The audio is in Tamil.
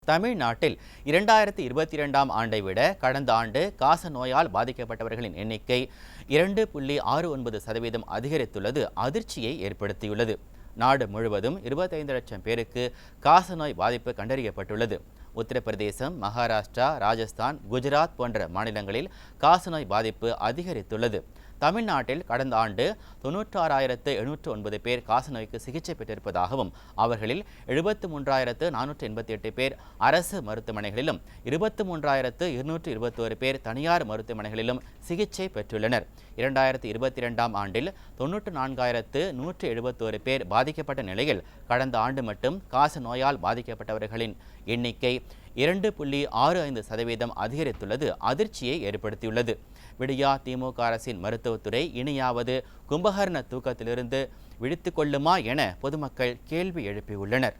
தமிழ்நாட்டில் 2022ஆம் ஆண்டை விட கடந்த ஆண்டு காச நோயால் பாதிக்கப்பட்டவர்களின் எண்ணிக்கை 2.69% அதிகரித்துள்ளது அதிர்ச்சியை ஏற்படுத்தியுள்ளது. நாடு முழுவதும் 25 லட்சம் பேருக்கு காசநோய் பாதிப்பு கண்டறியப்பட்டுள்ளது. உத்தரப்பிரதேசம், மகாராஷ்டிரா, ராஜஸ்தான், குஜராத் போன்ற மாநிலங்களில் காசநோய் பாதிப்பு அதிகரித்துள்ளது. தமிழ்நாட்டில் கடந்த ஆண்டு 96,709 பேர் காசநோய்க்கு சிகிச்சை பெற்றிருப்பதாகவும் அவர்களில் 73,488 பேர் அரசு மருத்துவமனைகளிலும் 23,221 பேர் தனியார் மருத்துவமனைகளிலும் சிகிச்சை பெற்றுள்ளனர். 2022ஆம் ஆண்டில் 94,171 பேர் பாதிக்கப்பட்ட நிலையில் கடந்த ஆண்டு மட்டும் காச நோயால் பாதிக்கப்பட்டவர்களின் எண்ணிக்கை 2.65% அதிகரித்துள்ளது அதிர்ச்சியை ஏற்படுத்தியுள்ளது. விடியா திமுக அரசின் மருத்துவத்துறை இனியாவது கும்பகர்ண தூக்கத்திலிருந்து விழித்துக் கொள்ளுமா என பொதுமக்கள் கேள்வி எழுப்பியுள்ளனர்.